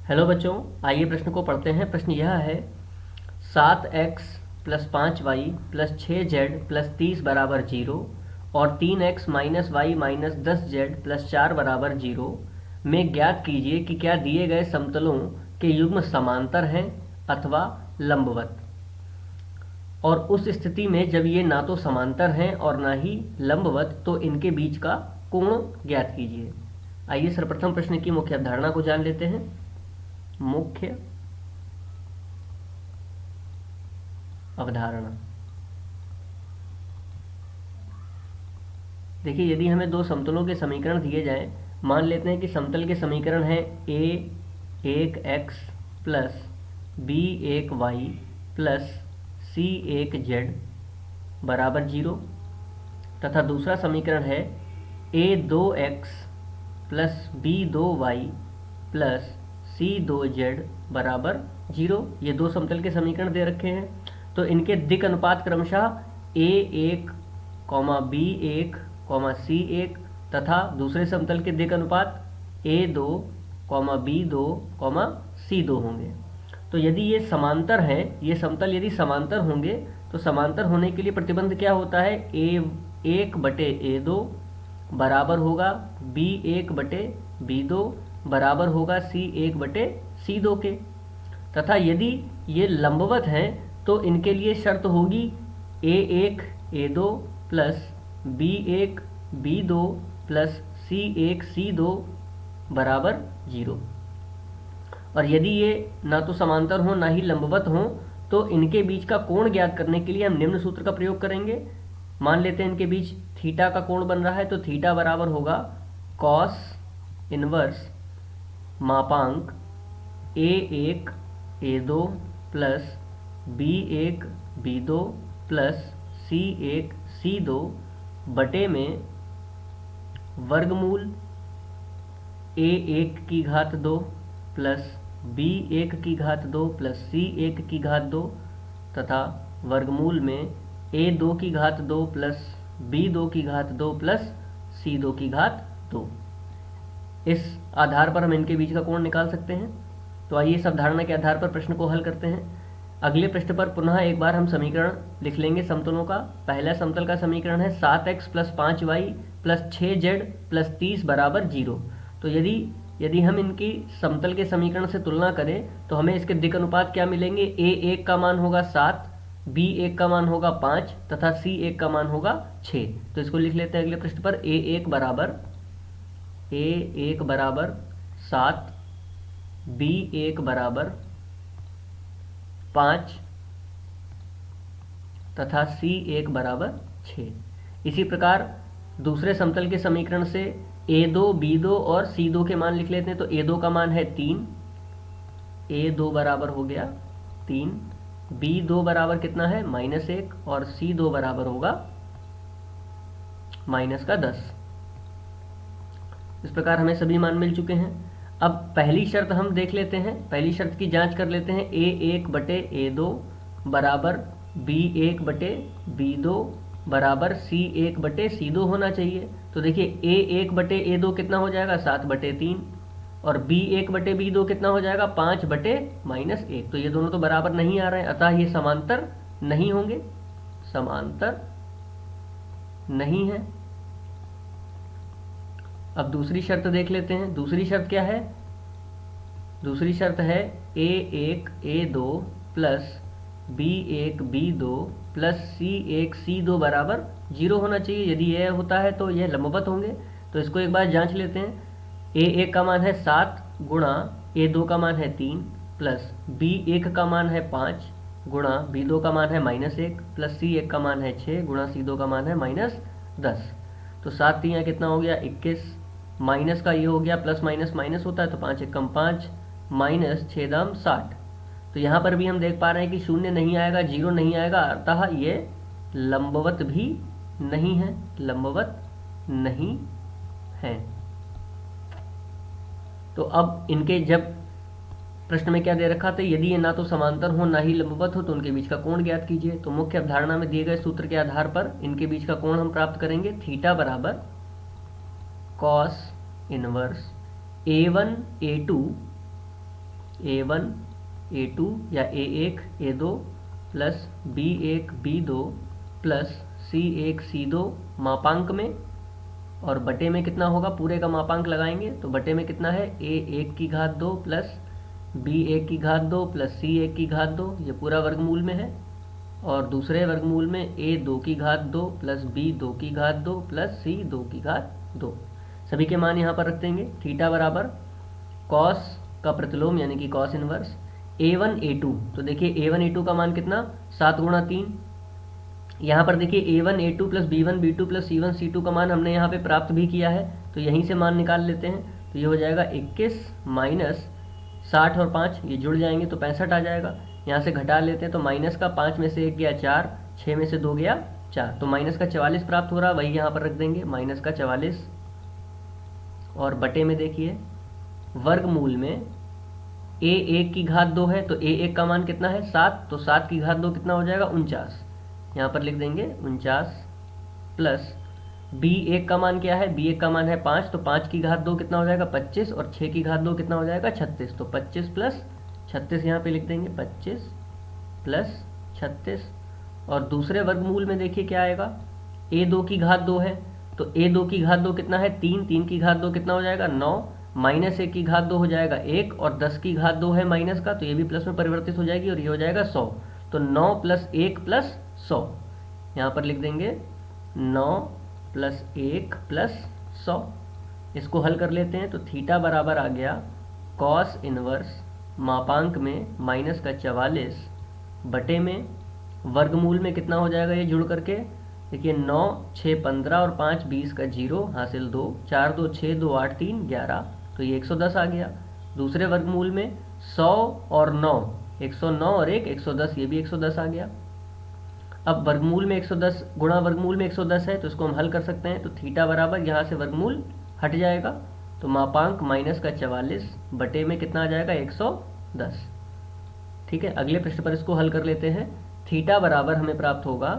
Hello बच्चों, आइए प्रश्न को पढ़ते हैं। प्रश्न यह है 7x plus 5y plus 6z plus 30 बराबर 0 और 3x minus Y minus 10z plus 4 बराबर 0 में ज्ञात कीजिए कि क्या दिए गए समतलों के युग्म समांतर हैं अथवा लंबवत। और उस स्थिति में जब ये ना तो समांतर हैं और ना ही लंबवत, तो इनके बीच का कोण ज्ञात कीजिए। आइए सर्वप्रथम प्रश्न की मुख्य अवधारणा को जान लेते हैं। मुख्य अवधारणा। देखिए, यदि हमें दो समतलों के समीकरण दिए जाएं, मान लेते हैं कि समतल के समीकरण है a1x plus b1y plus c1z बराबर 0 तथा दूसरा समीकरण है a2x plus b2y plus c2z बराबर 0। ये दो समतल के समीकरण दे रखे हैं, तो इनके दिक् अनुपात क्रमशः a1, b1, c1 तथा दूसरे समतल के दिक् अनुपात a2, b2, c2 होंगे। तो यदि ये समांतर हैं, ये समतल यदि समांतर होंगे, तो समांतर होने के लिए प्रतिबंध क्या होता है? a1 बटे a2 बराबर होगा b1 बटे b2 बराबर होगा c1 बटे c2 के। तथा यदि ये लंबवत हैं तो इनके लिए शर्त होगी a1 a2 plus b1 b2 plus c1 c2 बराबर 0। और यदि ये ना तो समांतर हो ना ही लंबवत हो, तो इनके बीच का कोण ज्ञात करने के लिए हम निम्न सूत्र का प्रयोग करेंगे। मान लेते हैं इनके बीच थीटा का कोण बन रहा है, तो थीटा बराबर होगा कॉस इनवर्स मापांक a1 a2 plus b1 b2 plus c1 c2 बटे में वर्गमूल a1 की घात 2 प्लस b1 की घात 2 प्लस c1 की घात 2 तथा वर्गमूल में a2 की घात 2 प्लस b2 की घात 2 प्लस c2 की घात 2। इस आधार पर हम इनके बीच का कोण निकाल सकते हैं। तो आइए इस अवधारणा के आधार पर प्रश्न को हल करते हैं। अगले पृष्ठ पर पुनः एक बार हम समीकरण लिख लेंगे समतलों का। पहला समतल का समीकरण है 7x plus 5y plus 6z plus 30 बराबर 0। तो यदि हम इनकी समतल के समीकरण से तुलना करें, तो हमें इसके दिक् अनुपात क्या मिलेंगे? a1 का मान होगा 7, b1 का मान होगा 5 तथा c1 का मान होगा 6। तो इसको लिख लेते हैं अगले पृष्ठ पर। a1 बराबर 7, b1 बराबर 5 तथा c1 बराबर 6। इसी प्रकार दूसरे समतल के समीकरण से a2, b2 और c2 के मान लिख लेते हैं। तो a2 का मान है 3, a2 बराबर हो गया 3, b2 बराबर कितना है? -1 और c2 बराबर होगा -10। इस प्रकार हमें सभी मान मिल चुके हैं। अब पहली शर्त हम देख लेते हैं, पहली शर्त की जांच कर लेते हैं। a1 बटे a2 बराबर b1 बटे b2 बराबर c1 बटे c2 होना चाहिए। तो देखिए a1 बटे a2 कितना हो जाएगा? 7 बटे 3 और b1 बटे b2 कितना हो जाएगा? 5 बटे -1। तो ये दोनों तो बराबर नहीं आ रहे हैं, अतः ये समांतर नहीं होंगे, समांतर नहीं है। अब दूसरी शर्त देख लेते हैं। दूसरी शर्त क्या है? दूसरी शर्त है a1 a2 plus b1 b2 plus c1 c2 बराबर 0 होना चाहिए। यदि यह होता है तो यह लंबवत होंगे। तो इसको एक बार जांच लेते हैं। a1 का मान है 7 गुणा a2 का मान है 3 प्लस b1 का मान है 5 गुणा b2 का मान है -1 प्लस c1 का मान है 6 गुणा c2 का मान है -10। तो 7 3 कितना हो गया? 21। माइनस का ये हो गया, प्लस माइनस माइनस होता है, तो 5 एकम 5 माइनस 6 दाम 60। तो यहाँ पर भी हम देख पा रहे हैं कि 0 नहीं आएगा, 0 नहीं आएगा, अतः ये लंबवत भी नहीं है, लंबवत नहीं है। तो अब इनके जब प्रश्न में क्या दे रखा था? यदि ये ना तो समांतर हो ना ही लंबवत हो, तो उनके बीच का कोण ज्ञात कीजिए। तो मुख्य अवधारणा में दिए गए सूत्र के आधार पर इनके बीच का कोण हम प्राप्त करेंगे। थीटा बराबर cos inverse a1 a2 A1 A2 या A1 A2 plus B1 B2 plus C1 C2 मापांक में, और बटे में कितना होगा, पूरे का मापांक लगाएंगे तो बटे में कितना है, A1 की घात 2 प्लस B1 की घात 2 प्लस C1 की घात 2, ये पूरा वर्गमूल में है। और दूसरे वर्गमूल में A2 की घात 2 प्लस B2 की घात 2 प्लस C2 की घात 2। सभी के मान यहाँ पर रख देंगे। थीटा बराबर कॉस का प्रतिलोम यानी कि कॉस इनवर्स A1 A2। तो देखिए A1 A2 का मान कितना, 7 गुणा 3। यहाँ पर देखिए A1 A2 plus B1 B2 plus C1 C2 का मान हमने यहाँ पे प्राप्त भी किया है, तो यहीं से मान निकाल लेते हैं। तो ये हो जाएगा 21 माइनस 60 और 5 ये जुड़ जाएंगे तो 65 आ जाएगा। यहाँ से घटा लेते हैं तो माइनस का 5 में से 1 गया 4, 6 में से 2 गया 4, तो माइनस का 44 प्राप्त हो रहा, वही यहाँ पर रख देंगे माइनस का 44। और बटे में देखिए वर्गमूल में A1 की घात 2 है, तो A1 का मान कितना है 7, तो 7 की घात 2 कितना हो जाएगा 49, यहाँ पर लिख देंगे 49 प्लस B1 का मान क्या है, B1 का मान है 5, तो 5 की घात 2 कितना हो जाएगा 25, और 6 की घात 2 कितना हो जाएगा 36, तो 25 प्लस 36 यहाँ पे लिख देंगे 25 प्लस 36। और दूसरे वर्गमूल में देखिए क्या आएगा, A2 की घात 2 है, तो A2 की घात 2 कितना है 3, 3 की घात 2 कितना हो जाएगा 9, माइनस 1 की घात 2 हो जाएगा 1, और 10 की घात 2 है माइनस का, तो ये भी प्लस में परिवर्तित हो जाएगी और ये हो जाएगा 100। तो 9 प्लस 1 प्लस 100, यहाँ पर लिख देंगे 9 प्लस 1 प्लस 100। इसको हल कर लेते हैं तो थीटा बराबर आ गया कॉस इनवर्स मापांक में माइनस का 44 बटे में वर्गमूल में कितना हो जाएगा ये जुड़ करके, देखिए 9 6 15 और 5 20 का 0 हासिल 2, 4 2 6 2 8 3 11, तो ये 110 आ गया। दूसरे वर्गमूल में 100 और 9 109 और 1 110, ये भी 110 आ गया। अब वर्गमूल में 110 गुणा वर्गमूल में 110 है, तो इसको हम हल कर सकते हैं। तो थीटा बराबर यहाँ से वर्गमूल हट जाएगा, तो मापांक माइनस का 44 बटे में कितना आ जाएगा 110। ठीक है, अगले पृष्ठ पर इसको हल कर लेते हैं। थीटा बराबर हमें प्राप्त होगा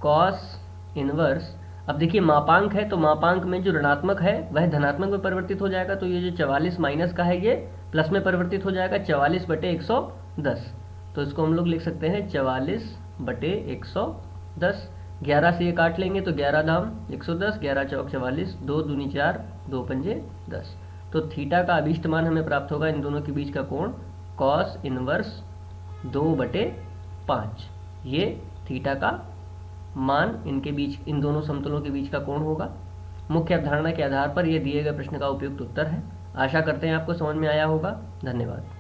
कॉस इनवर्स, अब देखिए मापांक है तो मापांक में जो ऋणात्मक है वह धनात्मक में परिवर्तित हो जाएगा, तो ये जो 44 माइनस का है ये प्लस में परिवर्तित हो जाएगा 44 बटे 110। तो इसको हम लोग लिख सकते हैं 44 बटे 110। 11 से ये काट लेंगे तो 11 दाम 110, 11 चौक 44, 2 दूनी 4, 2 पंजे 10। तो थीटा का अभीष्ट मान हमें प्राप्त होगा इन दोनों के बीच का कोण कॉस इनवर्स 2/5। ये थीटा का मान इनके बीच, इन दोनों समतलों के बीच का कोण होगा। मुख्य अवधारणा के आधार पर यह दिए गए प्रश्न का उपयुक्त उत्तर है। आशा करते हैं आपको समझ में आया होगा। धन्यवाद।